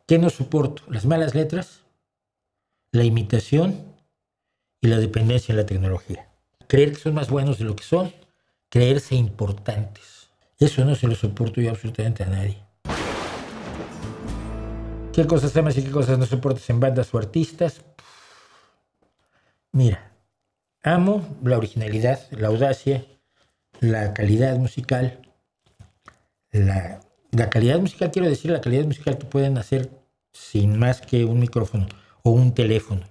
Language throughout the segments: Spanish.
¿Qué no soporto? Las malas letras, la imitación y la dependencia en la tecnología. Creer que son más buenos de lo que son, creerse importantes. Eso no se lo soporto yo absolutamente a nadie. ¿Qué cosas amas y qué cosas no soportas en bandas o artistas? Mira, amo la originalidad, la audacia, la calidad musical. La calidad musical, quiero decir, la calidad musical que pueden hacer sin más que un micrófono o un teléfono.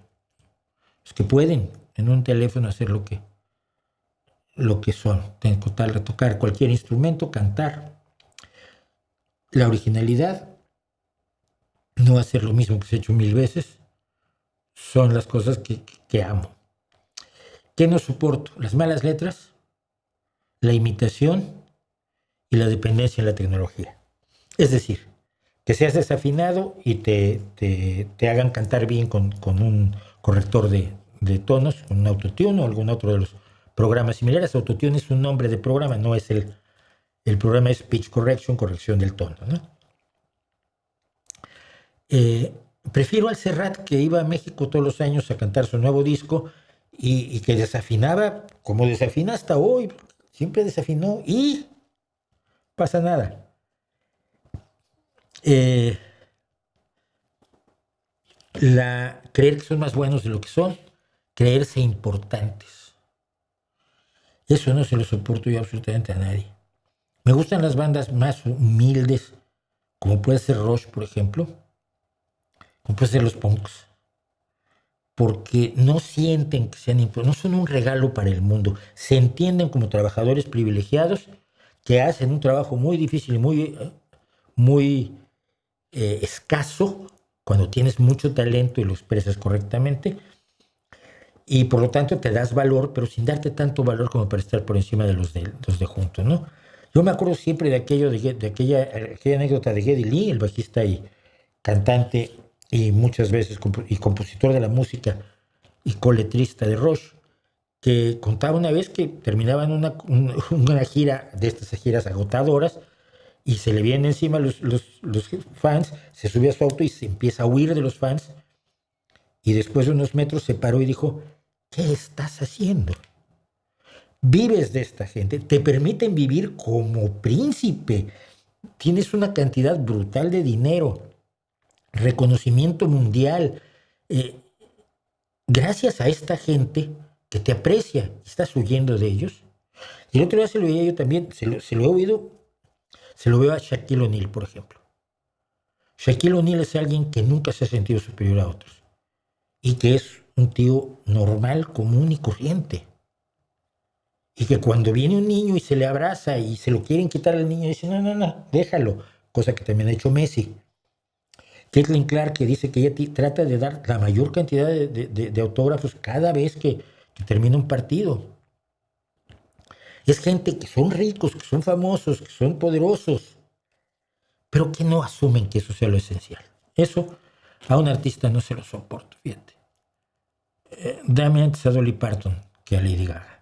Es que pueden en un teléfono hacer lo que son, tocar cualquier instrumento, cantar. La originalidad, no hacer lo mismo que se ha hecho 1000 veces, son las cosas que amo. ¿Qué no soporto? Las malas letras, la imitación y la dependencia en la tecnología. Es decir, que seas desafinado y te hagan cantar bien con un corrector de tonos, con un autotune o algún otro de los programas similares. Autotune es un nombre de programa, no es el programa es pitch correction, corrección del tono, ¿no? Prefiero al Serrat, que iba a México todos los años a cantar su nuevo disco y que desafinaba como desafina hasta hoy. Siempre desafinó y pasa nada. Creer que son más buenos de lo que son, creerse importantes. Eso no se lo soporto yo absolutamente a nadie. Me gustan las bandas más humildes, como puede ser Rush, por ejemplo, como puede ser los Punks, porque no sienten que sean no son un regalo para el mundo. Se entienden como trabajadores privilegiados que hacen un trabajo muy difícil y muy escaso cuando tienes mucho talento y lo expresas correctamente, y por lo tanto te das valor, pero sin darte tanto valor como para estar por encima de los de junto, ¿no? Yo me acuerdo siempre de aquella anécdota de Geddy Lee, el bajista y cantante y muchas veces y compositor de la música y coletrista de Rush, que contaba una vez que terminaban una gira de estas giras agotadoras y se le vienen encima los fans, se subió a su auto y se empieza a huir de los fans, y después de unos metros se paró y dijo: ¿qué estás haciendo? Vives de esta gente, te permiten vivir como príncipe, tienes una cantidad brutal de dinero, reconocimiento mundial, gracias a esta gente que te aprecia, estás huyendo de ellos. Y el otro día se lo oía yo también, se lo he oído, se lo veo a Shaquille O'Neal, por ejemplo. Shaquille O'Neal es alguien que nunca se ha sentido superior a otros y que es un tío normal, común y corriente. Y que cuando viene un niño y se le abraza y se lo quieren quitar al niño, dice: no, déjalo. Cosa que también ha hecho Messi. Caitlin Clark, que dice que ella trata de dar la mayor cantidad de autógrafos cada vez que termina un partido. Es gente que son ricos, que son famosos, que son poderosos, pero que no asumen que eso sea lo esencial. Eso a un artista no se lo soporto, fíjate. Dame antes a Dolly Parton que a Lady Gaga.